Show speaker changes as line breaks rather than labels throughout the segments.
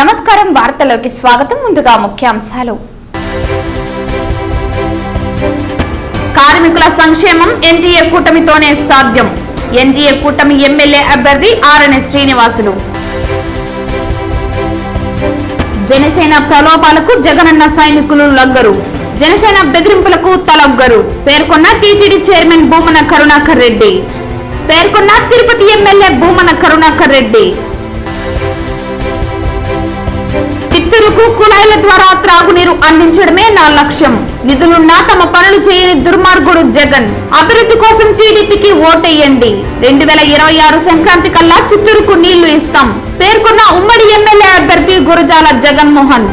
నమస్కారం వార్తలోకి స్వాగతం. ముందుగా ముఖ్యాంశాలు. కార్మికుల సంక్షేమం ఎన్డీఏ కూటమితోనే సాధ్యం. ఎన్డీఏ కూటమి ఎమ్మెల్యే అభ్యర్థి ఆర్ఎన్ శ్రీనివాసులు. జనసేన ప్రలోభాలకు జగనన్న సైనికులు లొంగరు. జనసేన బెదిరింపులకు తలొగ్గరు పేర్కొన్న టీటీడీ చైర్మన్ భూమన కరుణాకర్ రెడ్డి. పేర్కొన్న తిరుపతి ఎమ్మెల్యే భూమన కరుణాకర్ రెడ్డి. చిత్తూరుకు కుళాయిల ద్వారా త్రాగునీరు అందించడమే నా లక్ష్యం. నిధులున్నా తమ పనులు చేయని దుర్మార్గుడు జగన్. అభివృద్ధి కోసం టీడీపీకి ఓటేయండి. 2026 సంక్రాంతి కల్లా చిత్తూరుకు నీళ్లు ఇస్తాం పేర్కొన్న ఉమ్మడి ఎమ్మెల్యే అభ్యర్థి గురజాల జగన్మోహన్.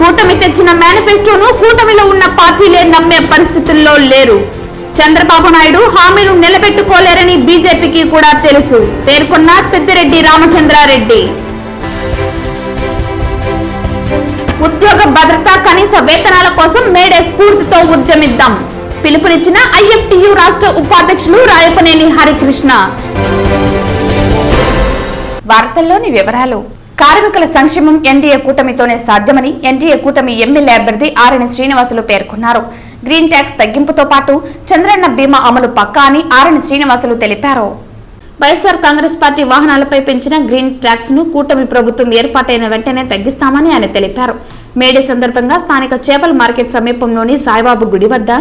కూటమి తెచ్చిన మేనిఫెస్టోను కూటమిలో ఉన్న పార్టీలే నమ్మే పరిస్థితుల్లో లేరు. చంద్రబాబు నాయుడు హామీలు నిలబెట్టుకోలేరని బీజేపీకి కూడా తెలుసు పేర్కొన్న పెద్దిరెడ్డి రామచంద్రారెడ్డి. ఉద్యోగ భద్రత, కనీస వేతనాల కోసం మేడే స్ఫూర్తితో ఉద్యమిద్దాం పిలుపునిచ్చిన ఐఎఫ్టియు రాష్ట్ర ఉపాధ్యక్షులు రాయపనేని హరికృష్ణ. వార్తల్లోని వివరాలు. కార్మికుల సంక్షేమం ఎన్డీఏ కూటమితోనే సాధ్యమని ఎన్డీఏ కూటమి ఎమ్మెల్యే అభ్యర్థి ఆర్ఎన్ శ్రీనివాసులు పేర్కొన్నారు. గ్రీన్ ట్యాక్స్ తగ్గింపుతో పాటు చంద్రన్న బీమా అమలు పక్కా అని ఆర్ఎన్ శ్రీనివాసులు తెలిపారు. వైఎస్ఆర్ కాంగ్రెస్ పార్టీ వాహనాలపై పెంచిన గ్రీన్ ట్యాక్స్ ను కూటమి ప్రభుత్వం ఏర్పాటైన వెంటనే తగ్గిస్తామని ఆయన తెలిపారు. మేడే సందర్భంగా స్థానిక చేపల మార్కెట్ సమీపంలోని సాయిబాబు గుడి వద్ద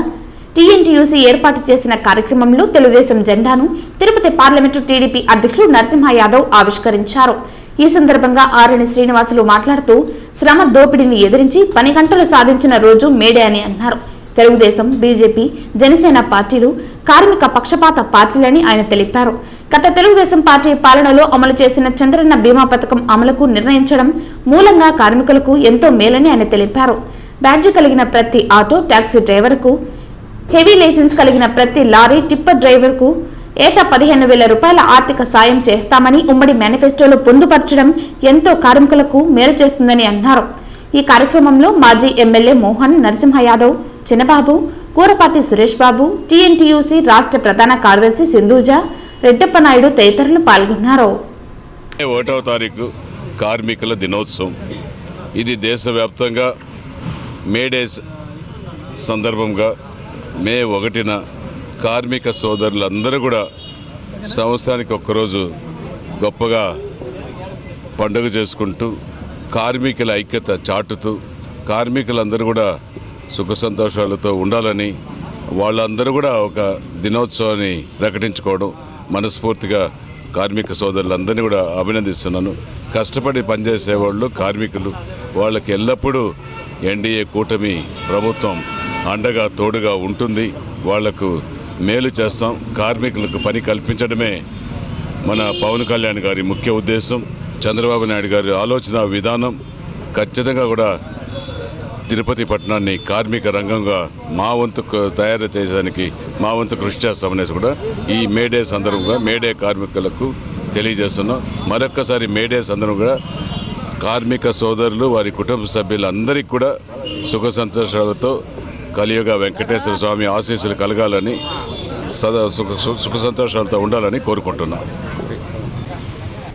టీఎన్టీయూసీ ఏర్పాటు చేసిన కార్యక్రమంలో తెలుగుదేశం జెండాను తిరుపతి పార్లమెంటు టీడీపీ అధ్యక్షులు నరసింహ యాదవ్ ఆవిష్కరించారు. ఈ సందర్భంగా ఆర్ఎన్ శ్రీనివాసులు మాట్లాడుతూ శ్రమ దోపిడీని ఎదిరించి 10 గంటలు సాధించిన రోజు మేడే అని అన్నారు. తెలుగుదేశం, బీజేపీ, జనసేన పార్టీలు కార్మిక పక్షపాత పార్టీలని ఆయన తెలిపారు. గత తెలుగుదేశం పార్టీ పాలనలో అమలు చేసిన చంద్రన్న బీమా పథకం అమలుకు నిర్ణయించడం మూలంగా కార్మికులకు ఎంతో మేలని ఆయన తెలిపారు. బ్యాడ్జీ కలిగిన ప్రతి ఆటో, టాక్సీ డ్రైవర్కు, హెవీ లైసెన్స్ కలిగిన ప్రతి లారీ, టిప్పర్ డ్రైవర్కు ఏటా 15,000 రూపాయల ఆర్థిక సాయం చేస్తామని ఉమ్మడి మేనిఫెస్టోలో పొందుపరచడం ఎంతో కార్మికులకు మేలు చేస్తుందని అన్నారు. ఈ కార్యక్రమంలో మాజీ ఎమ్మెల్యే మోహన్, నరసింహ యాదవ్, చిన్నబాబు, కూరపాటి సురేష్ బాబు, టీఎన్టీయూసీ రాష్ట్ర ప్రధాన కార్యదర్శి సింధూజ, రెడ్డప్ప నాయుడు తదితరులు పాల్గొన్నారు.
1వ తారీఖు కార్మికుల దినోత్సవం. ఇది దేశవ్యాప్తంగా మేడేస్ సందర్భంగా మే 1న కార్మిక సోదరులందరూ కూడా సంవత్సరానికి ఒక్కరోజు గొప్పగా పండుగ చేసుకుంటూ కార్మికుల ఐక్యత చాటుతూ కార్మికులందరూ కూడా సుఖ సంతోషాలతో ఉండాలని వాళ్ళందరూ కూడా ఒక దినోత్సవాన్ని ప్రకటించుకోవడం మనస్ఫూర్తిగా కార్మిక సోదరులందరినీ కూడా అభినందిస్తున్నాను. కష్టపడి పనిచేసేవాళ్ళు కార్మికులు, వాళ్ళకి ఎల్లప్పుడూ ఎన్డీఏ కూటమి ప్రభుత్వం అండగా తోడుగా ఉంటుంది. వాళ్లకు మేలు చేస్తాం. కార్మికులకు పని కల్పించడమే మన పవన్ కళ్యాణ్ గారి ముఖ్య ఉద్దేశం. చంద్రబాబు నాయుడు గారి ఆలోచన విధానం ఖచ్చితంగా కూడా తిరుపతి పట్టణాన్ని కార్మిక రంగంగా మా వంతు తయారు చేయడానికి మా వంతు కృషి చేస్తామనేసి కూడా ఈ మేడే సందర్భంగా మేడే కార్మికులకు తెలియజేస్తున్నాం. మరొక్కసారి మేడే సందర్భంగా కార్మిక సోదరులు, వారి కుటుంబ సభ్యులందరికీ కూడా సుఖ సంతోషాలతో కలియుగ వెంకటేశ్వర స్వామి ఆశీస్సులు కలగాలని, సదా సుఖ సంతోషాలతో ఉండాలని కోరుకుంటున్నాం.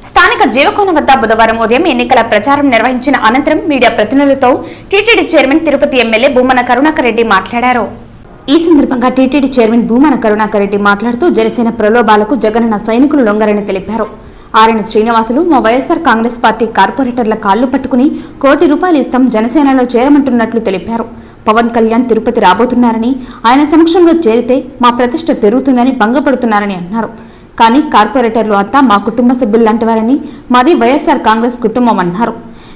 స్థానిక జీవకోన వద్ద బుధవారం ఉదయం ఎన్నికల ప్రచారం నిర్వహించిన అనంతరం మీడియా ప్రతినిధులతో TTD chairman Tirupati MLA Bhumana Karunakar Reddy మాట్లాడారు. ఈ సందర్భంగా టీటీడీ చైర్మన్ భూమన కరుణాకర్ రెడ్డి మాట్లాడుతూ జనసేన ప్రలోభాలకు జగనన్న సైనికులు లొంగరని తెలిపారు. ఆర్ఎన్ శ్రీనివాసులు మా వైఎస్ఆర్ కాంగ్రెస్ పార్టీ కార్పొరేటర్ల కాళ్లు పట్టుకుని ₹1 కోటి ఇస్తాం జనసేనలో చేరమంటున్నట్లు తెలిపారు. పవన్ కళ్యాణ్ తిరుపతి రాబోతున్నారని, ఆయన సమక్షంలో చేరితే మా ప్రతిష్ట పెరుగుతుందని భంగపడుతున్నారని అన్నారు. కానీ కార్పొరేటర్లు అంతా మా కుటుంబ సభ్యుల్లాంటి వారని, మాది వైఎస్ఆర్ కాంగ్రెస్ కుటుంబం అన్నారు.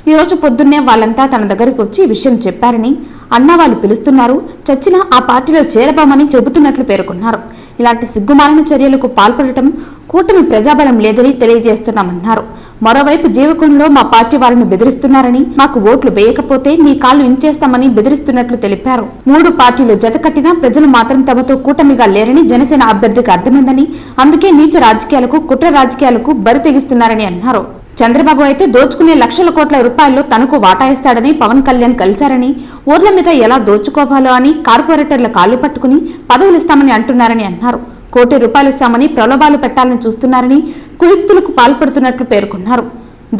ఈ రోజు పొద్దున్నే వాళ్ళంతా తన దగ్గరికి వచ్చి ఈ విషయం చెప్పారని, అన్న వాళ్ళు పిలుస్తున్నారు, చచ్చినా ఆ పార్టీలో చేరబామని చెబుతున్నట్లు పేర్కొన్నారు. ఇలాంటి సిగ్గుమాలిన చర్యలకు పాల్పడటం కూటమి ప్రజాబలం లేదని తెలియజేస్తున్నామన్నారు. మరోవైపు జీవకోణంలో మా పార్టీ వాళ్ళని బెదిరిస్తున్నారని, మాకు ఓట్లు వేయకపోతే మీ కాళ్లు ఇంచేస్తామని బెదిరిస్తున్నట్లు తెలిపారు. 3 పార్టీలు జతకట్టినా ప్రజలు మాత్రం తమతో కూటమిగా లేరని జనసేన అభ్యర్థికి అర్థమైందని, అందుకే నీచ రాజకీయాలకు, కుట్ర రాజకీయాలకు బరి తెగిస్తున్నారని అన్నారు. చంద్రబాబు అయితే దోచుకునే లక్షల కోట్ల రూపాయల్లో తనకు వాటా ఇస్తాడని పవన్ కళ్యాణ్ కలిశారని, ఓట్ల మీద ఎలా దోచుకోవాలో అని కార్పొరేటర్ల కాళ్లు పట్టుకుని పదవులిస్తామని అంటున్నారని అన్నారు. ₹1 కోటి ఇస్తామని ప్రలోభాలు పెట్టాలని చూస్తున్నారని, కుయుక్తులకు పాల్పడుతున్నట్లు పేర్కొన్నారు.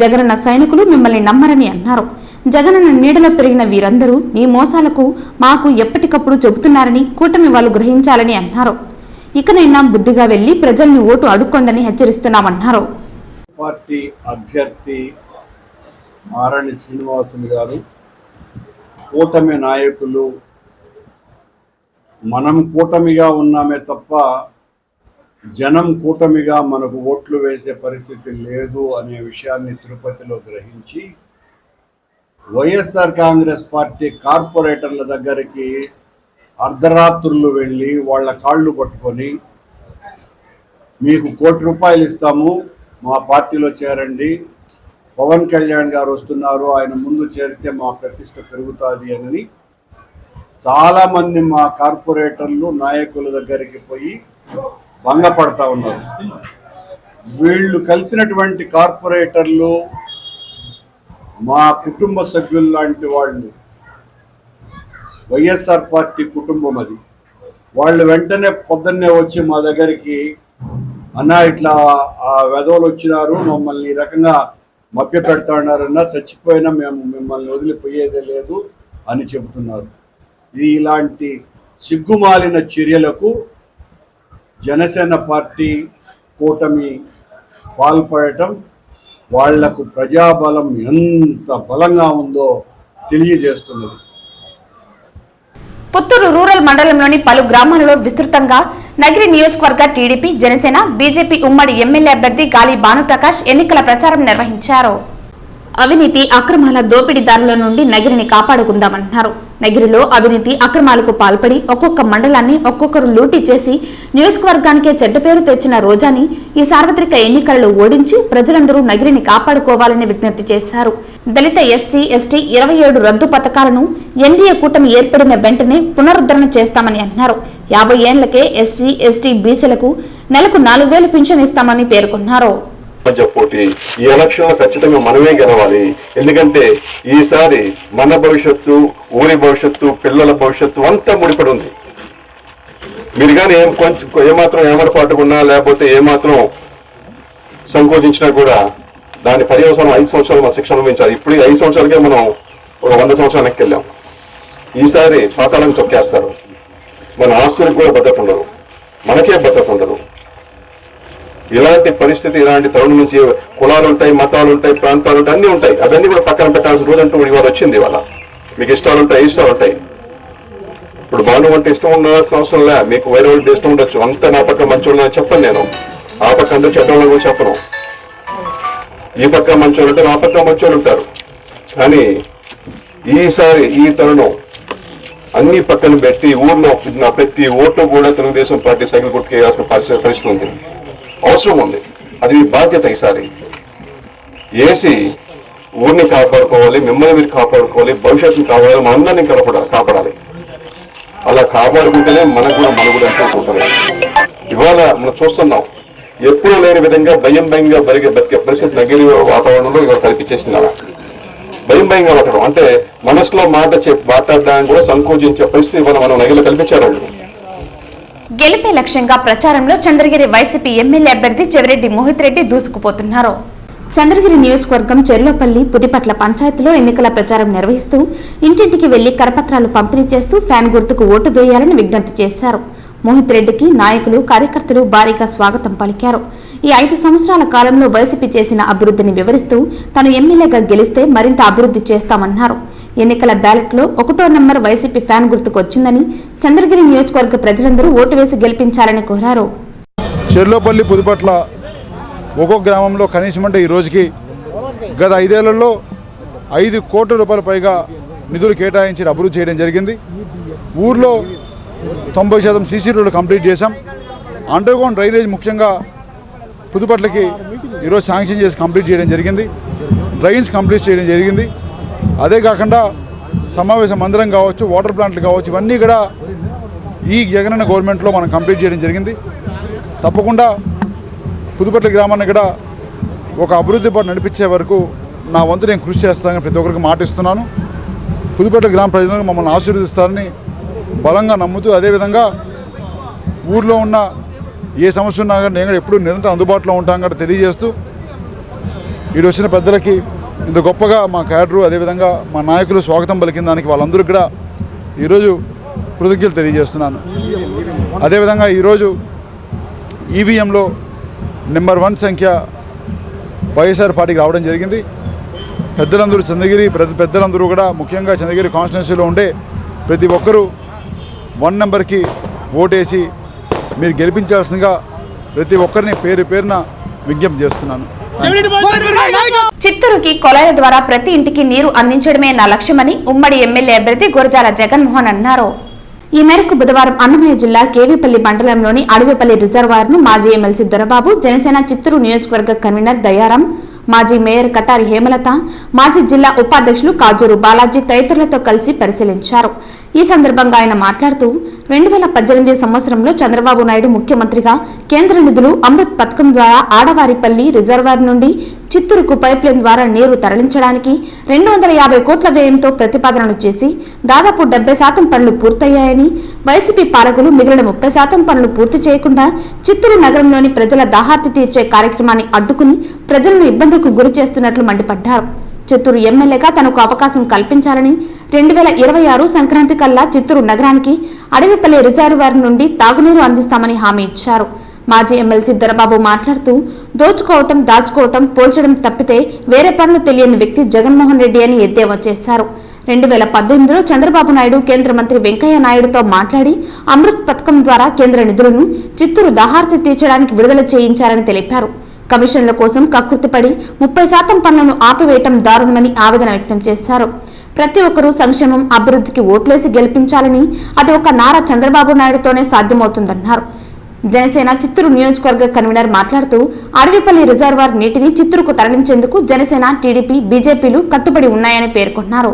జగనన్న సైనికులు మిమ్మల్ని నమ్మరని అన్నారు. జగనన్న నీడలో పెరిగిన వీరందరూ నీ మోసాలకు మాకు ఎప్పటికప్పుడు చెబుతున్నారని కూటమి వాళ్ళు గ్రహించాలని అన్నారు. ఇకనైనా బుద్ధిగా వెళ్లి ప్రజల్ని ఓటు అడుక్కోండని హెచ్చరిస్తున్నామన్నారు.
పార్టీ అభ్యర్థి ఆరణి శ్రీనివాసులు గారు, కూటమి నాయకులు మనం కూటమిగా ఉన్నామే తప్ప జనం కూటమిగా మనకు ఓట్లు వేసే పరిస్థితి లేదు అనే విషయాన్ని తిరుపతిలో గ్రహించి వైఎస్ఆర్ కాంగ్రెస్ పార్టీ కార్పొరేటర్ల దగ్గరికి అర్ధరాత్రులు వెళ్ళి వాళ్ళ కాళ్ళు పట్టుకొని మీకు ₹1 కోటి ఇస్తాము, మా పార్టీలో చేరండి, పవన్ కళ్యాణ్ గారు వస్తున్నారు, ఆయన ముందు చేరితే మా ప్రతిష్ట పెరుగుతుంది అని చాలామంది మా కార్పొరేటర్లు నాయకుల దగ్గరికి పోయి భంగపడతా ఉన్నారు. వీళ్ళు కలిసినటువంటి కార్పొరేటర్లు మా కుటుంబ సభ్యులు లాంటి వాళ్ళు, వైఎస్ఆర్ పార్టీ కుటుంబం అది. వాళ్ళు వెంటనే పొద్దున్నే వచ్చి మా దగ్గరికి, అన్నా ఇట్లా ఆ వెధవలు వచ్చినారు, మమ్మల్ని ఈ రకంగా మభ్య పెడతాడారన్నా, చచ్చిపోయినా మేము మిమ్మల్ని వదిలిపోయేదే లేదు అని చెబుతున్నారు. ఇలాంటి సిగ్గుమాలిన చర్యలకు జనసేన పార్టీ కూటమి పాల్పడటం వాళ్లకు ప్రజాబలం ఎంత బలంగా ఉందో తెలియజేస్తున్నది.
పుత్తూరు రూరల్ మండలంలోని పలు గ్రామాలలో విస్తృతంగా నగిరి నియోజకవర్గ టీడీపీ, జనసేన, బీజేపీ ఉమ్మడి ఎమ్మెల్యే అభ్యర్థి గాలి భానుప్రకాష్ ఎన్నికల ప్రచారం నిర్వహించారు. అవినీతి అక్రమాల దోపిడీదారుల నుండి నగిరిని కాపాడుకుందామన్నారు. నగిరిలో అవినీతి అక్రమాలకు పాల్పడి ఒక్కొక్క మండలాన్ని ఒక్కొక్కరు లూటీ చేసి నియోజకవర్గానికే చెడ్డ పేరు తెచ్చిన రోజాని ఈ సార్వత్రిక ఎన్నికలలో ఓడించి ప్రజలందరూ నగిరిని కాపాడుకోవాలని విజ్ఞప్తి చేశారు. దళిత ఎస్సీ, ఎస్టీ 27 రద్దు పథకాలను ఎన్డీఏ కూటమి ఏర్పడిన వెంటనే పునరుద్ధరణ చేస్తామని అన్నారు. 50 ఏళ్లకే ఎస్సీ, ఎస్టీ, బీసీలకు నెలకు 4,000 పింఛన్ ఇస్తామని పేర్కొన్నారు.
మధ్య పోటీ ఈ ఎలక్షన్ ఖచ్చితంగా మనమే గెలవాలి. ఎందుకంటే ఈసారి మన భవిష్యత్తు, ఊరి భవిష్యత్తు, పిల్లల భవిష్యత్తు అంతా ముడిపడి ఉంది. మీరు కానీ ఏమాత్రం ఏమరపాటుకున్నా లేకపోతే ఏమాత్రం సంకోచించినా కూడా దాని పర్యవసానం 5 సంవత్సరాలు మన శిక్షణ అనుభవించాలి. ఇప్పుడు 5 సంవత్సరాలకే మనం ఒక 100 సంవత్సరాలు వెనక్కి వెళ్ళాం. ఈసారి పాతాళం తొక్కేస్తారు. మన ఆస్తులకు కూడా భద్రత ఉండదు, మనకే భద్రత ఉండదు. ఇలాంటి పరిస్థితి, ఇలాంటి తరుణం నుంచి కులాలు ఉంటాయి, మతాలు ఉంటాయి, ప్రాంతాలు ఉంటాయి, అన్నీ ఉంటాయి. అవన్నీ కూడా పక్కన పెట్టాల్సిన రోజు అంటూ ఇవాళ వచ్చింది. ఇవాళ మీకు ఇష్టాలు ఉంటాయి, ఇష్టాలు ఉంటాయి. ఇప్పుడు భాను అంటే ఇష్టం ఉండాల్సిన అవసరం లే, మీకు వేరే వాళ్ళకి ఇష్టం ఉండొచ్చు. అంతా నా పక్క మంచోళ్ళు అని చెప్పను నేను, ఆ పక్క అందరూ చెడ్డవాళ్ళని కూడా చెప్పను. ఈ పక్క మంచోళ్ళు ఉంటారు, ఆ పక్క మంచోళ్ళు ఉంటారు. కానీ ఈసారి ఈ తరుణం అన్ని పక్కన పెట్టి ఊర్లో నా ప్రతి ఓటు కూడా తెలుగుదేశం పార్టీ సైకిల్ గుర్తుకు వేయాల్సిన పరిస్థితి ఉంది, అవసరం ఉంది. అది మీ బాధ్యత. ఈసారి వేసి ఊరిని కాపాడుకోవాలి, మిమ్మల్ని మీరు కాపాడుకోవాలి, భవిష్యత్తుని కాపాడాలి, మనందరినీ కాపాడాలి. అలా కాపాడుకుంటేనే మనకు కూడా మనుగడ అనుకుంటున్నాం. ఇవాళ మనం చూస్తున్నాం, ఎప్పుడూ లేని విధంగా భయంగా బతికే పరిస్థితి నగిరి వాతావరణంలో ఇవాళ కల్పించేసింది. అలా భయంగా పట్టడం అంటే మనసులో మాట్లాడడానికి కూడా సంకోచించే పరిస్థితి ఇవాళ మనం నగిరిలో కల్పించారు. వాళ్ళు
గెలిపే లక్ష్యంగా ప్రచారంలో చంద్రగిరి వైసీపీ ఎమ్మెల్యే అభ్యర్థి చెవిరెడ్డి మోహిత్ రెడ్డి దూసుకుపోతున్నారు. చంద్రగిరి నియోజకవర్గం చెర్లోపల్లి, పుదిపట్ల పంచాయతీలో ఎన్నికల ప్రచారం నిర్వహిస్తూ ఇంటింటికి వెళ్లి కరపత్రాలు పంపిణీ చేస్తూ ఫ్యాన్ గుర్తుకు ఓటు వేయాలని విజ్ఞప్తి చేశారు. మోహిత్ రెడ్డికి నాయకులు, కార్యకర్తలు భారీగా స్వాగతం పలికారు. ఈ 5 సంవత్సరాల కాలంలో వైసీపీ చేసిన అభివృద్ధిని వివరిస్తూ తాను ఎమ్మెల్యేగా గెలిస్తే మరింత అభివృద్ధి చేస్తామన్నారు. ఎన్నికల బ్యాలెట్లో 1వ నంబర్ వైసీపీ ఫ్యాన్ గుర్తుకు వచ్చిందని చంద్రగిరి నియోజకవర్గ ప్రజలందరూ ఓటు వేసి గెలిపించాలని కోరారు.
చెర్లోపల్లి, పుదిపట్ల ఒక్కొక్క గ్రామంలో కనీసం అంటే ఈ రోజుకి గత 5 ఏళ్లలో 5 కోట్ల రూపాయల పైగా నిధులు కేటాయించి అభివృద్ధి చేయడం జరిగింది. ఊర్లో 90% సీసీ రోడ్లు కంప్లీట్ చేశాం. అండర్గ్రౌండ్ డ్రైనేజ్ ముఖ్యంగా పుదుపట్లకి ఈరోజు శాంక్షన్ చేసి కంప్లీట్ చేయడం జరిగింది. డ్రైన్స్ కంప్లీట్ చేయడం జరిగింది. అదే కాకుండా సమావేశ మందిరం కావచ్చు, వాటర్ ప్లాంట్లు కావచ్చు, ఇవన్నీ కూడా ఈ జగనన్న గవర్నమెంట్లో మనం కంప్లీట్ చేయడం జరిగింది. తప్పకుండా పుదుపట్ల గ్రామాన్ని కూడా ఒక అభివృద్ధి బాట నడిపించే వరకు నా వంతు నేను కృషి చేస్తానని ప్రతి ఒక్కరికి మాటిస్తున్నాను. పుదుపట్ల గ్రామ ప్రజలను మమ్మల్ని ఆశీర్వదిస్తారని బలంగా నమ్ముతూ, అదేవిధంగా ఊర్లో ఉన్న ఏ సమస్య ఉన్నా కానీ నేను కూడా ఎప్పుడు నిరంతరం అందుబాటులో ఉంటాం కూడా తెలియజేస్తూ ఈడు వచ్చిన పెద్దలకి ఇంత గొప్పగా మా క్యాడరు అదేవిధంగా మా నాయకులు స్వాగతం పలికిన దానికి వాళ్ళందరూ కూడా ఈరోజు కృతజ్ఞతలు తెలియజేస్తున్నాను. అదేవిధంగా ఈరోజు ఈవీఎంలో నెంబర్ 1 సంఖ్య వైఎస్ఆర్ పార్టీకి రావడం జరిగింది. పెద్దలందరూ చంద్రగిరి పెద్దలందరూ కూడా ముఖ్యంగా చంద్రగిరి కాన్స్టిట్యున్సీలో ఉండే ప్రతి ఒక్కరూ 1 నెంబర్కి ఓటేసి మీరు గెలిపించాల్సిందిగా ప్రతి ఒక్కరిని పేరు పేరున విజ్ఞప్తి చేస్తున్నాను.
చిత్తూరుకి కొలాయిల ద్వారా ప్రతి ఇంటికి నీరు అందించడమే నా లక్ష్యమని ఉమ్మడి ఎమ్మెల్యే అభ్యర్థి గురజాల జగన్మోహన్ అన్నారు. ఈ మేరకు బుధవారం అన్నమయ్య జిల్లా కేవీపల్లి మండలంలోని అడవిపల్లి రిజర్వాయర్ను మాజీ ఎమ్మెల్సీ దొరబాబు, జనసేన చిత్తూరు నియోజకవర్గ కన్వీనర్ దయారాం, మాజీ మేయర్ కటారి హేమలత, మాజీ జిల్లా ఉపాధ్యక్షులు కాజూరు బాలాజీ తదితరులతో కలిసి పరిశీలించారు. ఈ సందర్భంగా ఆయన మాట్లాడుతూ 2018 సంవత్సరంలో చంద్రబాబు నాయుడు ముఖ్యమంత్రిగా కేంద్ర నిధులు అమృత్ పథకం ద్వారా ఆడవారిపల్లి రిజర్వాయర్ నుండి చిత్తూరుకు పైప్లైన్ ద్వారా నీరు తరలించడానికి 250 కోట్ల వ్యయంతో ప్రతిపాదనలు చేసి దాదాపు 70% పనులు పూర్తయ్యాయని, వైసీపీ పాలకులు మిగిలిన 30% పనులు పూర్తి చేయకుండా చిత్తూరు నగరంలోని ప్రజల దాహార్తి తీర్చే కార్యక్రమాన్ని అడ్డుకుని ప్రజలను ఇబ్బందులకు గురి చేస్తున్నట్లు మండిపడ్డారు. చిత్తూరు ఎమ్మెల్యేగా తనకు అవకాశం కల్పించాలని 2026 సంక్రాంతి కల్లా చిత్తూరు నగరానికి అడవిపల్లి రిజర్వాయర్ నుండి తాగునీరు అందిస్తామని హామీ ఇచ్చారు. మాజీ ఎమ్మెల్సీ దొరబాబు మాట్లాడుతూ దోచుకోవటం, దాచుకోవటం, పోల్చడం తప్పితే వేరే పనులు తెలియని వ్యక్తి జగన్మోహన్ రెడ్డి అని ఎద్దేవా చేశారు. 2018లో చంద్రబాబు నాయుడు కేంద్ర మంత్రి వెంకయ్య నాయుడుతో మాట్లాడి అమృత్ పథకం ద్వారా కేంద్ర నిధులను చిత్తూరు దాహార్తి తీర్చడానికి విడుదల చేయించారని తెలిపారు. కమిషన్ల కోసం కకృతిపడి 30% పనులను ఆపివేయటం దారుణమని ఆవేదన వ్యక్తం చేశారు. ప్రతి ఒక్కరూ సంక్షేమం, అభివృద్ధికి ఓట్లేసి గెలిపించాలని, అది ఒక నారా చంద్రబాబు నాయుడుతోనే సాధ్యమవుతుందన్నారు. జనసేన చిత్తూరు నియోజకవర్గ కన్వీనర్ మాట్లాడుతూ అడవిపల్లి రిజర్వాయర్ నీటిని చిత్తూరుకు తరలించేందుకు జనసేన, టీడీపీ, బీజేపీలు కట్టుబడి ఉన్నాయని పేర్కొన్నారు.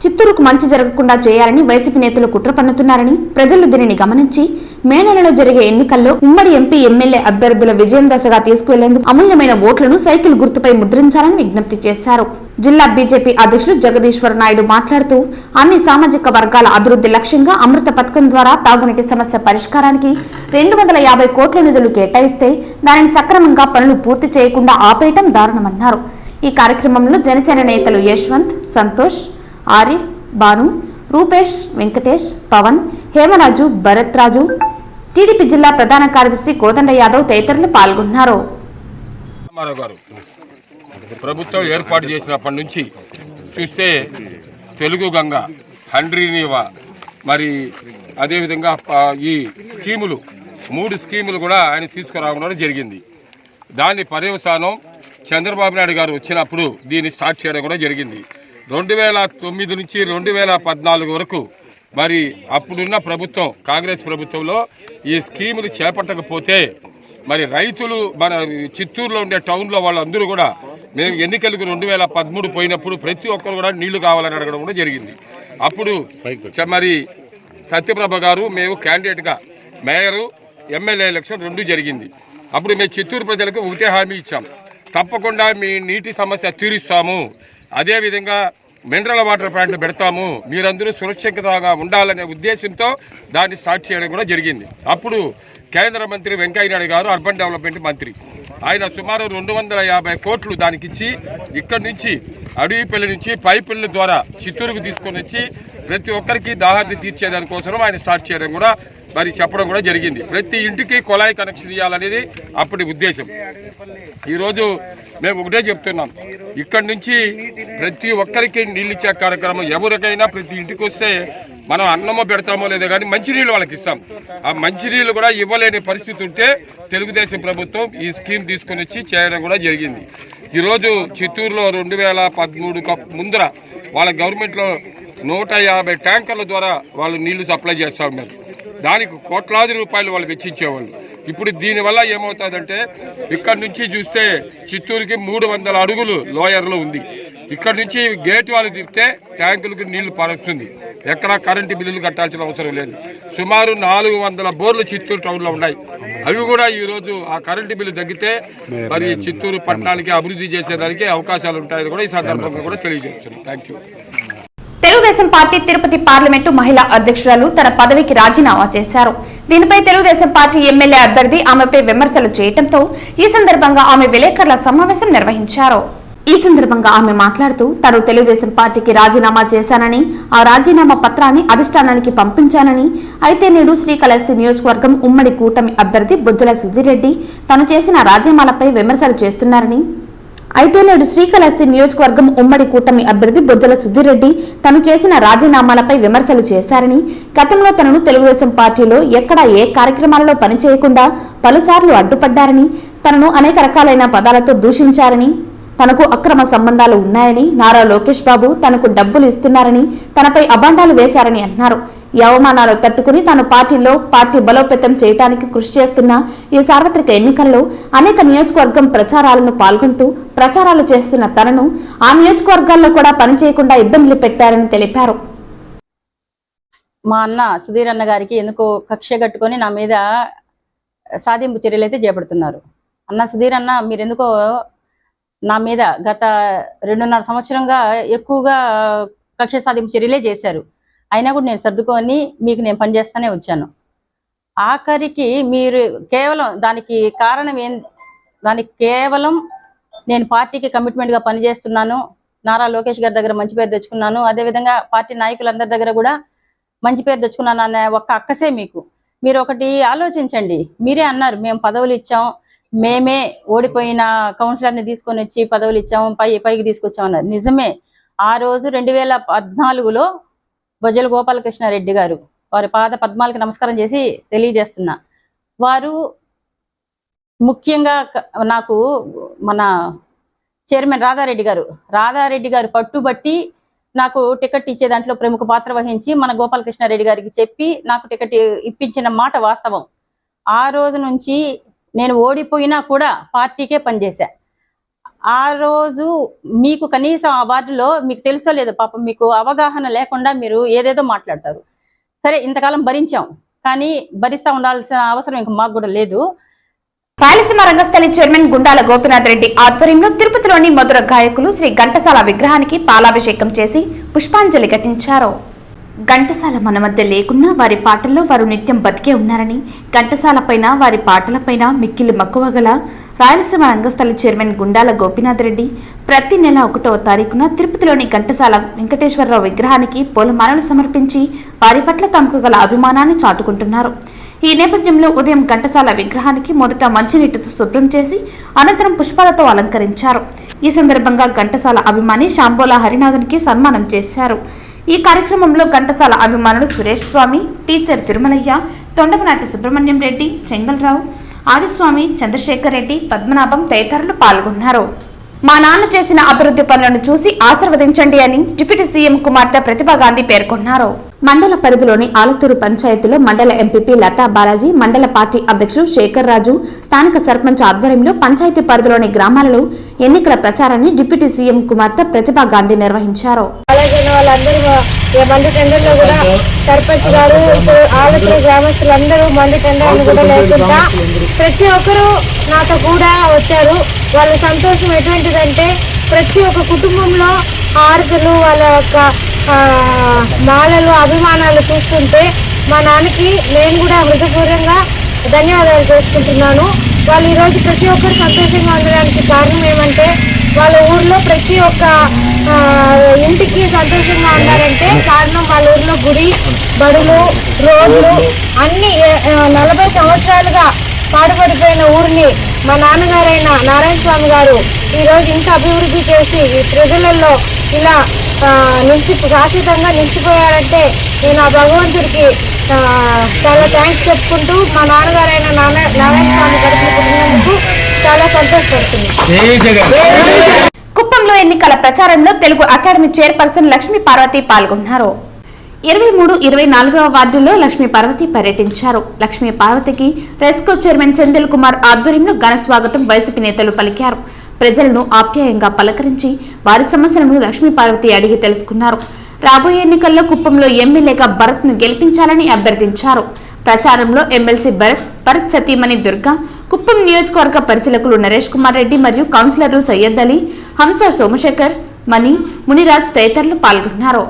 చిత్తూరుకు మంచి జరగకుండా చేయాలని వైసీపీ నేతలు కుట్ర పన్నుతున్నారని, ప్రజలు దీనిని గమనించి మే నెలలో జరిగే ఎన్నికల్లో ఉమ్మడి ఎంపీ, ఎమ్మెల్యే అభ్యర్థుల విజయం దశగా తీసుకువెళ్లేందుకు అమూల్యమైన ఓట్లను సైకిల్ గుర్తుపై ముద్రించాలని విజ్ఞప్తి చేశారు. జిల్లా బీజేపీ అధ్యక్షులు జగదీశ్వర్ నాయుడు మాట్లాడుతూ అన్ని సామాజిక వర్గాల అభివృద్ధి లక్ష్యంగా అమృత పథకం ద్వారా తాగునీటి సమస్య పరిష్కారానికి 250 కోట్ల నిధులు కేటాయిస్తే దానిని సక్రమంగా పనులు పూర్తి చేయకుండా ఆపేయటం దారుణమన్నారు. ఈ కార్యక్రమంలో జనసేన నేతలు యశ్వంత్, సంతోష్, ఆరిఫ్, బాను, రూపేష్, వెంకటేష్, పవన్, హేమరాజు, భరత్ రాజు, టీడీపీ జిల్లా ప్రధాన కార్యదర్శి కోదండ యాదవ్ తదితరులు పాల్గొన్నారు.
ప్రభుత్వం ఏర్పాటు చేసినప్పటి నుంచి చూస్తే తెలుగు గంగ, హండ్రీనివా, మరి అదేవిధంగా ఈ స్కీములు 3 స్కీములు కూడా ఆయన తీసుకురావడం జరిగింది. దాని పర్యవసానం చంద్రబాబు నాయుడు గారు వచ్చినప్పుడు దీన్ని స్టార్ట్ చేయడం కూడా జరిగింది. 2009 నుంచి 2014 వరకు మరి అప్పుడున్న ప్రభుత్వం, కాంగ్రెస్ ప్రభుత్వంలో ఈ స్కీములు చేపట్టకపోతే మరి రైతులు మన చిత్తూరులో ఉండే టౌన్లో వాళ్ళందరూ కూడా మేము ఎన్నికలకు 2013 పోయినప్పుడు ప్రతి ఒక్కరు కూడా నీళ్లు కావాలని అడగడం కూడా జరిగింది. అప్పుడు మరి సత్యప్రభ గారు మేము క్యాండిడేట్గా మేయరు, ఎమ్మెల్యే ఎలక్షన్ 2 జరిగింది. అప్పుడు మేము చిత్తూరు ప్రజలకు ఒకటే హామీ ఇచ్చాం, తప్పకుండా మీ నీటి సమస్య తీరుస్తాము, అదేవిధంగా మినరల్ వాటర్ ప్లాంట్లు పెడతాము, మీరందరూ సురక్షితంగా ఉండాలనే ఉద్దేశంతో దాన్ని స్టార్ట్ చేయడం కూడా జరిగింది. అప్పుడు కేంద్ర మంత్రి వెంకయ్య నాయుడు గారు అర్బన్ డెవలప్మెంట్ మంత్రి, ఆయన సుమారు 250 కోట్లు దానికి ఇచ్చి ఇక్కడి నుంచి అడవిపల్లి నుంచి పైపుల ద్వారా చిత్తూరుకు తీసుకొని వచ్చి ప్రతి ఒక్కరికి దాహార్తి తీర్చేదానికోసం ఆయన స్టార్ట్ చేయడం కూడా మరి చెప్పడం కూడా జరిగింది. ప్రతి ఇంటికి కొలాయి కనెక్షన్ ఇవ్వాలనేది అప్పటి ఉద్దేశం. ఈరోజు మేము ఒకటే చెప్తున్నాం, ఇక్కడి నుంచి ప్రతి ఒక్కరికి నీళ్ళు ఇచ్చే కార్యక్రమం, ఎవరికైనా ప్రతి ఇంటికి వస్తే మనం అన్నమో పెడతామో లేదో కానీ మంచినీళ్ళు వాళ్ళకి ఇస్తాం. ఆ మంచినీళ్ళు కూడా ఇవ్వలేని పరిస్థితి ఉంటే తెలుగుదేశం ప్రభుత్వం ఈ స్కీమ్ తీసుకొని వచ్చి చేయడం కూడా జరిగింది. ఈరోజు చిత్తూరులో 2013 ముందర వాళ్ళ గవర్నమెంట్లో 150 ట్యాంకర్ల ద్వారా వాళ్ళు నీళ్లు సప్లై చేస్తూ ఉన్నారు. దానికి కోట్లాది రూపాయలు వాళ్ళు వెచ్చించేవాళ్ళు. ఇప్పుడు దీనివల్ల ఏమవుతుందంటే ఇక్కడి నుంచి చూస్తే చిత్తూరుకి 300 అడుగులు లోయర్లో ఉంది. ఇక్కడ నుంచి గేట్ వాళ్ళు తిప్పితే ట్యాంకులకు నీళ్లు పారుస్తుంది. ఎక్కడా కరెంటు బిల్లులు కట్టాల్సిన అవసరం లేదు. సుమారు 400 బోర్లు చిత్తూరు టౌన్లో ఉన్నాయి. అవి కూడా ఈరోజు ఆ కరెంటు బిల్లు తగ్గితే మరి చిత్తూరు పట్టణానికి అభివృద్ధి చేసేదానికి అవకాశాలు ఉంటాయని కూడా ఈ సందర్భంగా కూడా తెలియజేస్తున్నాం. Thank you.
Telugu Desam party Tirupati parliament మహిళా అధ్యక్షురాలు తన పదవికి రాజీనామా చేశారు. దీనిపై తెలుగుదేశం పార్టీ ఎమ్మెల్యే అభ్యర్థి ఆమెపై విమర్శలు చేయడంతో ఈ సందర్భంగా ఆమె విలేకరుల సమావేశం నిర్వహించారు. ఈ సందర్భంగా ఆమె మాట్లాడుతూ తాను తెలుగుదేశం పార్టీకి రాజీనామా చేశానని, ఆ రాజీనామా పత్రాన్ని అధిష్టానానికి పంపించానని, అయితే నేడు శ్రీకాళహస్తి నియోజకవర్గం ఉమ్మడి కూటమి అభ్యర్థి బొజ్జల సుధీర్ రెడ్డి తాను చేసిన రాజీనామాలపై విమర్శలు చేస్తున్నారని, అయితే నేడు శ్రీకాళహస్తి నియోజకవర్గం ఉమ్మడి కూటమి అభ్యర్థి బొజ్జల సుధీర్ రెడ్డి తను చేసిన రాజీనామాలపై విమర్శలు చేశారని, గతంలో తనను తెలుగుదేశం పార్టీలో ఎక్కడా ఏ కార్యక్రమాలలో పనిచేయకుండా పలుసార్లు అడ్డుపడ్డారని, తనను అనేక రకాలైన పదాలతో దూషించారని, తనకు అక్రమ సంబంధాలు ఉన్నాయని, నారా లోకేష్ బాబు తనకు డబ్బులు ఇస్తున్నారని, తనపై అభాండాలు వేశారని అన్నారు. ఈ అవమానాలు తట్టుకుని తాను పార్టీ బలోపేతం చేయడానికి కృషి చేస్తున్న ఈ సార్వత్రిక ఎన్నికల్లో అనేక నియోజకవర్గం ప్రచారాలను పాల్గొంటూ ప్రచారాలు చేస్తున్న తనను ఆ నియోజకవర్గాల్లో కూడా పనిచేయకుండా ఇబ్బందులు పెట్టారని తెలిపారు.
మా అన్న సుధీర్ అన్న గారికి ఎందుకో కక్ష కట్టుకొని నా మీద సాధింపు చర్యలు అయితే చేపడుతున్నారు. అన్న సుధీర్ అన్న, మీరెందుకో నా మీద గత 2.5 సంవత్సరంగా ఎక్కువగా కక్ష సాధింపు చర్యలే చేశారు. అయినా కూడా నేను సర్దుకొని మీకు నేను పనిచేస్తూనే వచ్చాను. ఆఖరికి మీరు కేవలం దానికి కారణం కేవలం నేను పార్టీకి కమిట్మెంట్గా పనిచేస్తున్నాను, నారా లోకేష్ గారి దగ్గర మంచి పేరు తెచ్చుకున్నాను, అదేవిధంగా పార్టీ నాయకులందరి దగ్గర కూడా మంచి పేరు తెచ్చుకున్నాను అనే ఒక్క అక్కసే మీకు. మీరు ఒకటి ఆలోచించండి. మీరే అన్నారు మేము పదవులు ఇచ్చాం, మేమే ఓడిపోయిన కౌన్సిలర్ని తీసుకొని వచ్చి పదవులు ఇచ్చాము, పైకి తీసుకొచ్చామన్నారు. నిజమే. ఆ రోజు 2014లో బొజ్జల గోపాలకృష్ణారెడ్డి గారు వారి పాద పద్మాలకి నమస్కారం చేసి తెలియజేస్తున్నా, వారు ముఖ్యంగా నాకు మన చైర్మన్ రాధారెడ్డి గారు పట్టుబట్టి నాకు టికెట్ ఇచ్చే దాంట్లో ప్రముఖ పాత్ర వహించి మన గోపాలకృష్ణారెడ్డి గారికి చెప్పి నాకు టికెట్ ఇప్పించిన మాట వాస్తవం. ఆ రోజు నుంచి నేను ఓడిపోయినా కూడా పార్టీకే పనిచేశా. ఆ రోజు మీకు కనీసం ఆ వార్డులో మీకు తెలుసో లేదో పాపం మీకు అవగాహన లేకుండా మీరు ఏదేదో మాట్లాడతారు. సరే, ఇంతకాలం భరించాం, కానీ భరిస్తా ఉండాల్సిన అవసరం ఇంక మాకు కూడా లేదు.
రాయలసీమ రంగస్థలి చైర్మన్ గుండాల గోపీనాథ్ రెడ్డి ఆధ్వర్యంలో తిరుపతిలోని మధుర గాయకులు శ్రీ ఘంటసాల విగ్రహానికి పాలాభిషేకం చేసి పుష్పాంజలి ఘటించారు. ఘంటసాల మన మధ్య లేకున్నా వారి పాటల్లో వారు నిత్యం బతికే ఉన్నారని, ఘంటసాల పైన వారి పాటలపైన మిక్కిలి మక్కువ గల రాయలసీమ రంగస్థలి చైర్మన్ గుండాల గోపీనాథ్ రెడ్డి ప్రతి నెల 1వ తారీఖున తిరుపతిలోని ఘంటసాల వెంకటేశ్వరరావు విగ్రహానికి పూలమాలలు సమర్పించి వారి పట్ల తమకు గల అభిమానాన్ని చాటుకుంటున్నారు. ఈ నేపథ్యంలో ఉదయం ఘంటసాల విగ్రహానికి మొదట మంచినీటితో శుభ్రం చేసి అనంతరం పుష్పాలతో అలంకరించారు. ఈ సందర్భంగా ఘంటసాల అభిమాని శాంబోలా హరినాథన్కి సన్మానం చేశారు. ఈ కార్యక్రమంలో ఘంటసాల అభిమానులు సురేష్ స్వామి, టీచర్ తిరుమలయ్య, తొండమనాటి సుబ్రహ్మణ్యం రెడ్డి, చెంగల్రావు, ఆదిస్వామి, చంద్రశేఖర్ రెడ్డి, పద్మనాభం తదితరులు పాల్గొన్నారు. మా నాన్న చేసిన అభివృద్ధి పనులను చూసి ఆశీర్వదించండి అని డిప్యూటీ సీఎం కుమార్తె ప్రతిభా గాంధీ పేర్కొన్నారు. మండల పరిధిలోని ఆలతూరు పంచాయతీలో మండల ఎంపీపీ లతా బాలాజీ, మండల పార్టీ అధ్యక్షులు శేఖర్ రాజు, స్థానిక సర్పంచ్ ఆధ్వర్యంలో పంచాయతీ పరిధిలోని గ్రామాలలో ఎన్నికల ప్రచారాన్ని డిప్యూటీ సీఎం కుమార్తె ప్రతిభా గాంధీ నిర్వహించారు.
మంది టెండర్లో కూడా సర్పంచ్ గారు, ఆలతూరు గ్రామస్తులందరూ మంది టెండర్లు కూడా లేకుండా ప్రతి ఒక్కరూ నాతో కూడా వచ్చారు. వాళ్ళ సంతోషం ఎటువంటిదంటే ప్రతి ఒక్క కుటుంబంలో ఆర్తులు, వాళ్ళ యొక్క మాలలు, అభిమానాలు చూస్తుంటే మా నాన్నకి నేను కూడా హృదయపూర్వకంగా ధన్యవాదాలు చేసుకుంటున్నాను. వాళ్ళు ఈరోజు ప్రతి ఒక్కరు సంతోషంగా ఉండడానికి కారణం ఏమంటే వాళ్ళ ఊర్లో ప్రతి ఒక్క ఇంటికి సంతోషంగా ఉన్నారంటే కారణం వాళ్ళ ఊర్లో గుడి, బడులు, రోడ్లు అన్ని 40 సంవత్సరాలుగా పాడుపడిపోయిన ఊరిని మా నాన్నగారైన నారాయణ స్వామి గారు ఈరోజు ఇంత అభివృద్ధి చేసి ఈ ప్రజలలో ఇలా శాశ్వతంగా నిలిచిపోయారంటే నేను ఆ భగవంతుడికి చాలా థ్యాంక్స్ చెప్పుకుంటూ మా నాన్నగారైన నారాయణ స్వామి గారికి పుట్టినందుకు చాలా సంతోషపడుతున్నాను.
కుప్పంలో ఎన్నికల ప్రచారంలో తెలుగు అకాడమీ చైర్పర్సన్ లక్ష్మీ పార్వతి పాల్గొన్నారు. 23, 24వ వార్డుల్లో లక్ష్మీ పార్వతి పర్యటించారు. లక్ష్మీ పార్వతికి రెస్కో చైర్మన్ సెంధిల్ కుమార్ ఆధ్వర్యంలో ఘన స్వాగతం వైసీపీ నేతలు పలికారు. ప్రజలను ఆప్యాయంగా పలకరించి వారి సమస్యలను లక్ష్మీ పార్వతి అడిగి తెలుసుకున్నారు. రాబోయే ఎన్నికల్లో కుప్పంలో ఎమ్మెల్యేగా భరత్ ను గెలిపించాలని అభ్యర్థించారు. ప్రచారంలో ఎమ్మెల్సీ భరత్ సతీమణి దుర్గా, కుప్పం నియోజకవర్గ పరిశీలకులు నరేష్ కుమార్ రెడ్డి మరియు కౌన్సిలర్లు సయ్యద్ అలీ, హంస సోమశేఖర్, మణి, మునిరాజ్ తదితరులు పాల్గొన్నారు.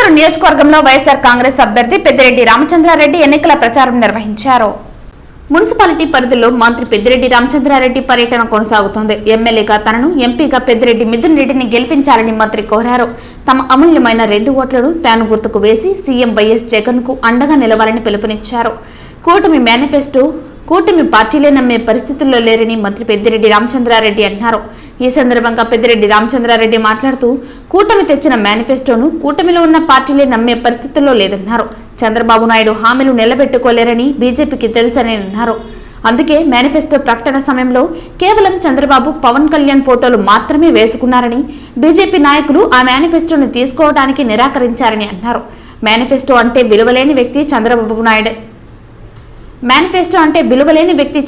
పొంగనూరు నియోజకవర్గంలో వైఎస్ఆర్ కాంగ్రెస్ అభ్యర్థి పెద్దిరెడ్డి రామచంద్రారెడ్డి ఎన్నికల ప్రచారం నిర్వహించారు. మున్సిపాలిటీ పరిధిలో మంత్రి పెద్దిరెడ్డి రామచంద్రారెడ్డి పర్యటన కొనసాగుతోంది. ఎమ్మెల్యేగా తనను, ఎంపీగా పెద్దిరెడ్డి మిథున్ రెడ్డిని గెలిపించాలని మంత్రి కోరారు. తమ అమూల్యమైన 2 ఓట్లను ఫ్యాన్ గుర్తుకు వేసి సీఎం వైఎస్ జగన్ కు అండగా నిలవాలని పిలుపునిచ్చారు. కూటమి మేనిఫెస్టో కూటమి పార్టీలే నమ్మే పరిస్థితుల్లో లేరని మంత్రి పెద్దిరెడ్డి రామచంద్రారెడ్డి అన్నారు. ఈ సందర్భంగా పెద్దిరెడ్డి రామచంద్రారెడ్డి మాట్లాడుతూ కూటమి తెచ్చిన మేనిఫెస్టోను కూటమిలో ఉన్న పార్టీలే నమ్మే పరిస్థితుల్లో లేదన్నారు. చంద్రబాబు నాయుడు హామీలు నిలబెట్టుకోలేరని బీజేపీకి తెలుసని అన్నారు. అందుకే మేనిఫెస్టో ప్రకటన సమయంలో కేవలం చంద్రబాబు, పవన్ కళ్యాణ్ ఫోటోలు మాత్రమే వేసుకున్నారని, బీజేపీ నాయకులు ఆ మేనిఫెస్టోను తీసుకోవడానికి నిరాకరించారని అన్నారు. మేనిఫెస్టో అంటే విలువలేని వ్యక్తి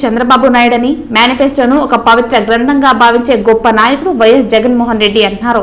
చంద్రబాబు నాయుడని, మేనిఫెస్టోను ఒక పవిత్ర గ్రంథంగా భావించే గొప్ప నాయకుడు వైఎస్ జగన్మోహన్ రెడ్డి అన్నారు.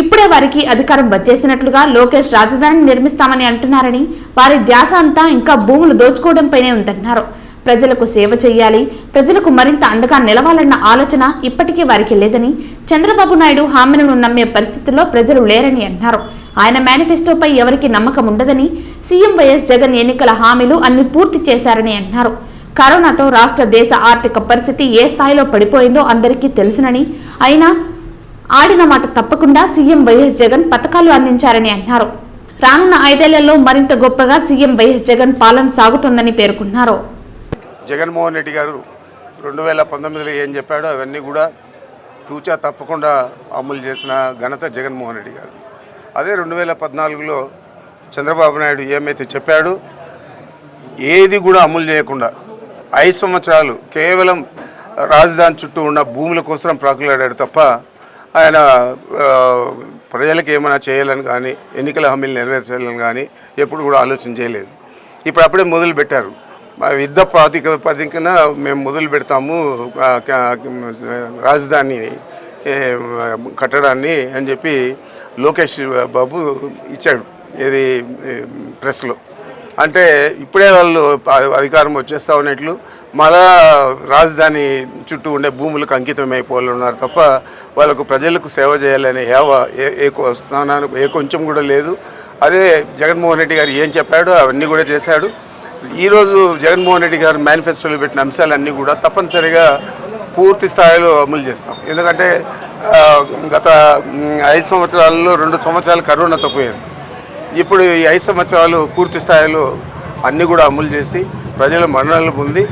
ఇప్పుడే వారికి అధికారం వచ్చేసినట్లుగా లోకేష్ రాజధానిని నిర్మిస్తామని అంటున్నారని, వారి ధ్యాస అంతా ఇంకా భూములు దోచుకోవడంపైనే ఉందన్నారు. ప్రజలకు సేవ చేయాలి, ప్రజలకు మరింత అండగా నిలవాలన్న ఆలోచన ఇప్పటికీ వారికి లేదని, చంద్రబాబు నాయుడు హామీలను నమ్మే పరిస్థితుల్లో ప్రజలు లేరని అన్నారు. ఆయన మేనిఫెస్టోపై ఎవరికి నమ్మకం ఉండదని, సీఎం వైఎస్ జగన్ ఎన్నికల హామీలు అన్ని పూర్తి చేశారని అన్నారు. కరోనాతో రాష్ట్ర దేశ ఆర్థిక పరిస్థితి ఏ స్థాయిలో పడిపోయిందో అందరికీ తెలుసునని, అయినా ఆడిన మాట తప్పకుండా సీఎం వైఎస్ జగన్ పథకాలు అందించారని అన్నారు. రానున్న 5 ఏళ్లలో మరింత గొప్పగా సీఎం వైఎస్ జగన్ పాలన సాగుతుందని పేర్కొన్నారు.
జగన్మోహన్ రెడ్డి గారు 2019లో ఏం చెప్పాడో అవన్నీ కూడా తూచా తప్పకుండా అమలు చేసిన ఘనత జగన్మోహన్ రెడ్డి గారు. అదే 2014లో చంద్రబాబు నాయుడు ఏమైతే చెప్పాడో ఏది కూడా అమలు చేయకుండా 5 సంవత్సరాలు కేవలం రాజధాని చుట్టూ ఉన్న భూముల కోసం ప్రాకులాడాడు తప్ప ఆయన ప్రజలకు ఏమైనా చేయాలని కానీ, ఎన్నికల హామీలు నెరవేర్చాలని కానీ ఎప్పుడు కూడా ఆలోచన చేయలేదు. ఇప్పుడు అప్పుడే మొదలు పెట్టారు. యుద్ధ ప్రాతిపదికన మేము మొదలు పెడతాము రాజధాని కట్టడాన్ని అని చెప్పి లోకేష్ బాబు ఇచ్చాడు ఏది ప్రెస్లో. అంటే ఇప్పుడే వాళ్ళు అధికారం వచ్చేస్తా ఉన్నట్లు మళ్ళా రాజధాని చుట్టూ ఉండే భూములకు అంకితం అయిపోవాలన్నారు తప్ప వాళ్ళకు ప్రజలకు సేవ చేయాలనే ఏ కొంచెం కూడా లేదు. అదే జగన్మోహన్ రెడ్డి గారు ఏం చెప్పాడో అవన్నీ కూడా చేశాడు. ఈరోజు జగన్మోహన్ రెడ్డి గారు మేనిఫెస్టోలో పెట్టిన అంశాలన్నీ కూడా తప్పనిసరిగా పూర్తి స్థాయిలో అమలు చేస్తాం. ఎందుకంటే గత 5 సంవత్సరాల్లో 2 సంవత్సరాలు కరోనాతో పోయింది. ఇప్పుడు ఈ 5 సంవత్సరాలు పూర్తి స్థాయిలో అన్నీ కూడా అమలు చేసి ప్రజల మన్ననలు పొంది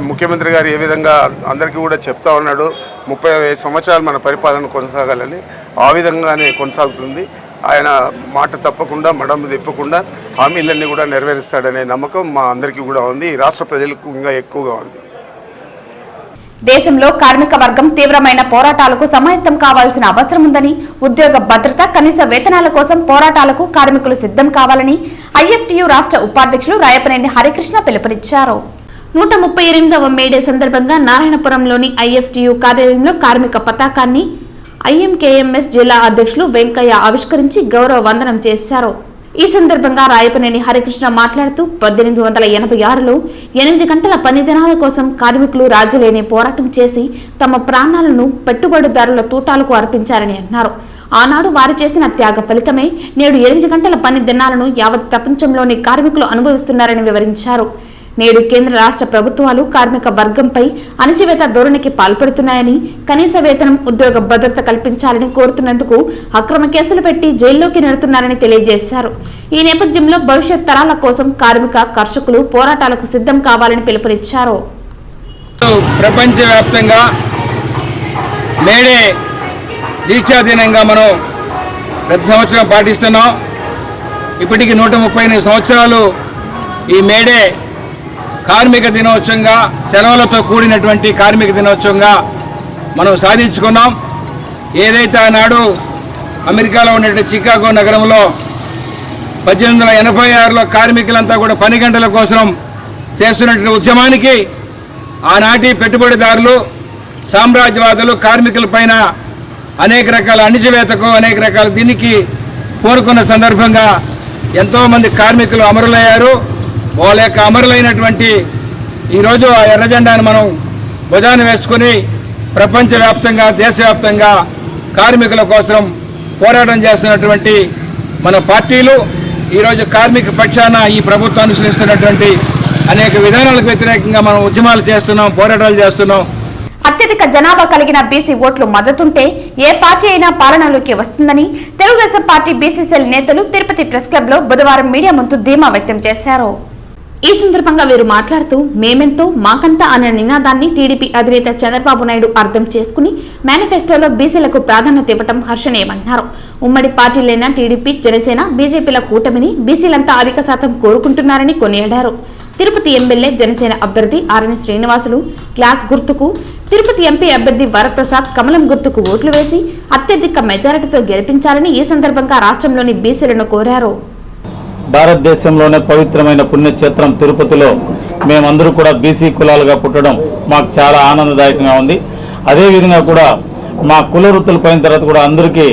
ముఖ్యమంత్రి గారు ఏ విధంగా అందరికీ కూడా చెప్తా ఉన్నాడు 35 సంవత్సరాలు మన పరిపాలన కొనసాగాలని, ఆ విధంగానే కొనసాగుతుంది. ఆయన మాట తప్పకుండా మడమ తిప్పకుండా హామీలన్నీ కూడా నెరవేరుస్తాడనే నమ్మకం మా అందరికీ కూడా ఉంది. రాష్ట్ర ప్రజలకు ఇంకా ఎక్కువగా ఉంది.
దేశంలో కార్మిక వర్గం తీవ్రమైన పోరాటాలకు సమాయత్తం కావాల్సిన అవసరం ఉందని, ఉద్యోగ భద్రత, కనీస వేతనాల కోసం పోరాటాలకు కార్మికులు సిద్ధం కావాలని ఐఎఫ్టియు రాష్ట్ర ఉపాధ్యక్షులు రాయపనేని హరికృష్ణ పిలుపునిచ్చారు. 138వ మేడే సందర్భంగా నారాయణపురంలోని ఐఎఫ్టియు కార్యాలయంలో కార్మిక పతాకాన్ని ఐఎంకేఎంఎస్ జిల్లా అధ్యక్షులు వెంకయ్య ఆవిష్కరించి గౌరవ వందనం చేశారు. ఈ సందర్భంగా రాయపనేని హరికృష్ణ మాట్లాడుతూ 1886లో 8 గంటల పని దినాల కోసం కార్మికులు రాజీలేని పోరాటం చేసి తమ ప్రాణాలను పెట్టుబడిదారుల తూటాలకు అర్పించారని అన్నారు. ఆనాడు వారు చేసిన త్యాగ ఫలితమే నేడు 8 గంటల పని దినాలను యావత్ ప్రపంచంలోని కార్మికులు అనుభవిస్తున్నారని వివరించారు. నేడు కేంద్ర రాష్ట్ర ప్రభుత్వాలు కార్మిక వర్గంపై అణచివేత ధోరణికి పాల్పడుతున్నాయని, కనీస వేతనం, ఉద్యోగ భద్రత కల్పించాలని కోరుతున్నందుకు అక్రమ కేసులు పెట్టి జైల్లోకి నెడుతున్నారని తెలియజేశారు. ఈ నేపథ్యంలో భవిష్యత్ తరాల కోసం కార్మిక కర్షకులు పోరాటాలకు సిద్ధం కావాలని పిలుపునిచ్చారు.
ప్రపంచవ్యాప్తంగా మేడే దీక్షా దినంగా మనం ప్రతి సంవత్సరం పాటిస్తున్నాం. ఇప్పటికి 138 సంవత్సరాలు ఈ మేడే కార్మిక దినోత్సవంగా, సెలవులతో కూడినటువంటి కార్మిక దినోత్సవంగా మనం సాధించుకున్నాం. ఏదైతే ఆనాడు అమెరికాలో ఉన్నటువంటి చికాగో నగరంలో 1886లో కార్మికులంతా కూడా పని గంటల కోసం చేస్తున్నటువంటి ఉద్యమానికి ఆనాటి పెట్టుబడిదారులు, సామ్రాజ్యవాదులు కార్మికుల పైన అనేక రకాల అణిచివేతకు, అనేక రకాల దీనికి కోరుకున్న సందర్భంగా ఎంతోమంది కార్మికులు అమరులయ్యారు. వాళ్ళ యొక్క అమరులైనటువంటి ఈరోజు ఆ ఎర్రజెండాను మనం భుజాన వేసుకుని ప్రపంచవ్యాప్తంగా, దేశవ్యాప్తంగా కార్మికుల కోసం పోరాటం చేస్తున్నటువంటి మన పార్టీలు ఈరోజు కార్మిక పక్షాన ఈ ప్రభుత్వం అనుసరిస్తున్నటువంటి అనేక విధానాలకు వ్యతిరేకంగా మనం ఉద్యమాలు చేస్తున్నాం, పోరాటాలు చేస్తున్నాం.
అత్యధిక జనాభా కలిగిన బీసీ ఓట్లు మద్దతుంటే ఏ పార్టీ అయినా పాలనలోకి వస్తుందని తెలుగుదేశం పార్టీ బీసీసీఎల్ నేతలు తిరుపతి ప్రెస్ క్లబ్ లో బుధవారం మీడియా ముందు ధీమా వ్యక్తం చేశారు. ఈ సందర్భంగా వీరు మాట్లాడుతూ మేమెంతో మాకంతా అనే నినాదాన్ని టీడీపీ అధినేత చంద్రబాబు నాయుడు అర్థం చేసుకుని మేనిఫెస్టోలో బీసీలకు ప్రాధాన్యత ఇవ్వడం హర్షణీయమన్నారు. ఉమ్మడి పార్టీలైన టీడీపీ, జనసేన, బీజేపీల కూటమిని బీసీలంతా అధిక శాతం కోరుకుంటున్నారని కొనియాడారు. తిరుపతి ఎమ్మెల్యే జనసేన అభ్యర్థి ఆర్ఎన్ శ్రీనివాసులు గ్లాస్ గుర్తుకు, తిరుపతి ఎంపీ అభ్యర్థి వరప్రసాద్ కమలం గుర్తుకు ఓట్లు వేసి అత్యధిక మెజారిటీతో గెలిపించాలని ఈ సందర్భంగా రాష్ట్రంలోని బీసీలను కోరారు.
భారతదేశంలోనే పవిత్రమైన పుణ్యక్షేత్రం తిరుపతిలో మేమందరూ కూడా బీసీ కులాలుగా పుట్టడం మాకు చాలా ఆనందదాయకంగా ఉంది. అదేవిధంగా కూడా మా కుల వృత్తులు పోయిన తర్వాత కూడా అందరికీ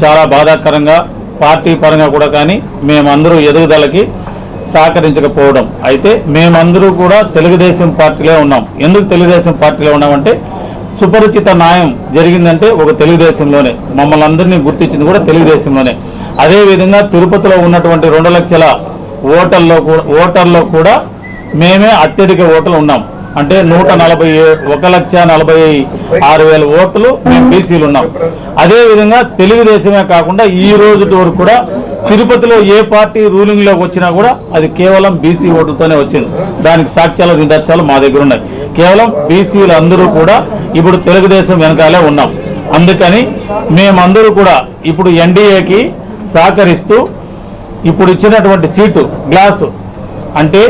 చాలా బాధాకరంగా, పార్టీ పరంగా కూడా కానీ మేమందరూ ఎదుగుదలకి సహకరించకపోవడం. అయితే మేమందరూ కూడా తెలుగుదేశం పార్టీలో ఉన్నాం. ఎందుకు తెలుగుదేశం పార్టీలో ఉన్నామంటే సుపరిచిత న్యాయం జరిగిందంటే ఒక తెలుగుదేశంలోనే, మమ్మల్ని అందరినీ గుర్తించింది కూడా తెలుగుదేశంలోనే. అదేవిధంగా తిరుపతిలో ఉన్నటువంటి 2 లక్షల ఓటర్లో కూడా మేమే అత్యధిక ఓట్లు ఉన్నాం. అంటే 1,46,000 ఓట్లు మేము బీసీలు ఉన్నాం. అదేవిధంగా తెలుగుదేశమే కాకుండా ఈ రోజు వరకు కూడా తిరుపతిలో ఏ పార్టీ రూలింగ్లోకి వచ్చినా కూడా అది కేవలం బీసీ ఓట్లతోనే వచ్చింది. దానికి సాక్ష్యాలు, నిదర్శనాలు మా దగ్గర ఉన్నాయి. కేవలం బీసీలు అందరూ కూడా ఇప్పుడు తెలుగుదేశం వెనకాలే ఉన్నాం. అందుకని మేమందరూ కూడా ఇప్పుడు ఎన్డీఏకి సహకరిస్తూ ఇప్పుడు ఇచ్చినటువంటి సీటు గ్లాసు అంటే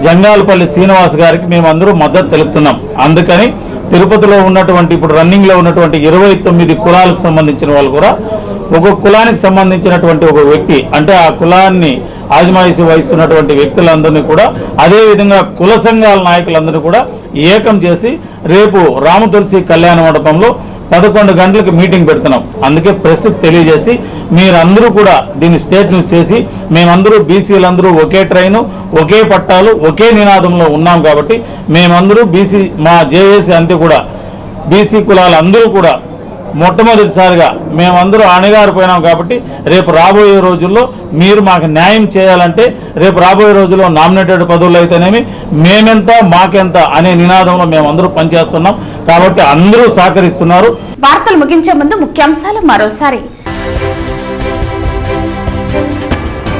జంగాలపల్లి శ్రీనివాస్ గారికి మేమందరూ మద్దతు తెలుపుతున్నాం. అందుకని తిరుపతిలో ఉన్నటువంటి ఇప్పుడు రన్నింగ్లో ఉన్నటువంటి 29 కులాలకు సంబంధించిన వాళ్ళు కూడా ఒక్కొక్క కులానికి సంబంధించినటువంటి ఒక వ్యక్తి అంటే ఆ కులాన్ని ఆజమాయిషీ వహిస్తున్నటువంటి వ్యక్తులందరినీ కూడా అదేవిధంగా కుల సంఘాల నాయకులందరినీ కూడా ఏకం చేసి రేపు రామతులసి కళ్యాణ మండపంలో 11 గంటలకు మీటింగ్ పెడుతున్నాం. అందుకే ప్రెస్ తెలియజేసి మీరందరూ కూడా దీన్ని స్టేట్ న్యూస్ చేసి మేమందరూ బీసీలందరూ ఒకే ట్రైను, ఒకే పట్టాలు, ఒకే నినాదంలో ఉన్నాం కాబట్టి మేమందరూ బీసీ మా జేఏసీ అంతే కూడా బీసీ కులాలందరూ కూడా మొట్టమొదటిసారిగా మేమందరూ అణగారిపోయినాం కాబట్టి రేపు రాబోయే రోజుల్లో మీరు మాకు న్యాయం చేయాలంటే రేపు రాబోయే రోజుల్లో నామినేటెడ్ పదవులు అయితేనేమి మేమెంత మాకెంత అనే నినాదంలో మేమందరూ పనిచేస్తున్నాం కాబట్టి అందరూ సహకరిస్తున్నారు.
వార్తలు ముగించే ముందు ముఖ్యాంశాలు మరోసారి.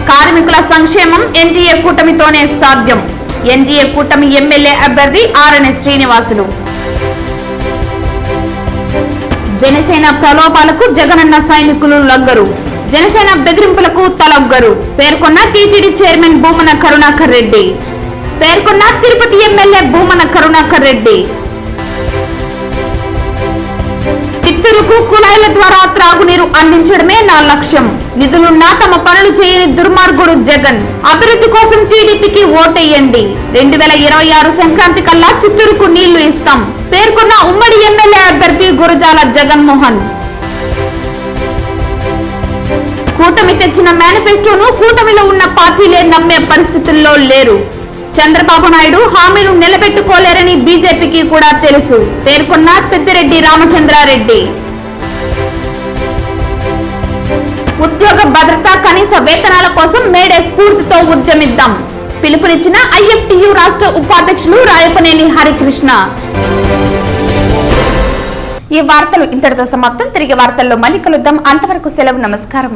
కార్మికుల సంక్షేమం ఎన్డీఏ కూటమితోనే సాధ్యం. ఎన్డీఏ కూటమి ఎమ్మెల్యే అభ్యర్థి ఆర్ఎన్ శ్రీనివాసులు. జనసేన ప్రలోభాలకు జగనన్న సైనికులు లొంగరు. జనసేన బెదిరింపులకు తలొగ్గరు పేర్కొన్న టీటీడీ చైర్మన్ భూమన కరుణాకర్ రెడ్డి. పేర్కొన్న తిరుపతి ఎమ్మెల్యే భూమన కరుణాకర్ రెడ్డి. చిత్తూరుకు కుళాయిల ద్వారా త్రాగునీరు అందించడమే నా లక్ష్యం. నిధులున్నా తమ పనులు చేయని దుర్మార్గుడు జగన్. అభివృద్ధి కోసం టీడీపీకి ఓటేయండి. 2026 సంక్రాంతి కల్లా చిత్తూరుకు నీళ్లు ఇస్తాం. పేర్కొన్న ఉమ్మడి ఎమ్మెల్యే అభ్యర్థి గురజాల జగన్మోహన్. కూటమి తెచ్చిన మేనిఫెస్టోను కూటమిలో ఉన్న పార్టీలే నమ్మే పరిస్థితుల్లో లేరు. చంద్రబాబు నాయుడు హామీలు నిలబెట్టుకోలేరని బీజేపీకి కూడా తెలుసు. పేర్కొన్న పెద్దిరెడ్డి రామచంద్రారెడ్డి. ఉద్యోగ భద్రత, కనీస వేతనాల కోసం మేడే స్ఫూర్తితో ఉద్యమిద్దాం. పిలుపునిచ్చిన ఐఎఫ్టియు రాష్ట్ర ఉపాధ్యక్షులు రాయపనేని హరికృష్ణ. ఈ వార్తలు ఇంతటితో సమాప్తం. తిరిగి వార్తల్లో మళ్ళీ కలుద్దాం. అంతవరకు సెలవు. నమస్కారం.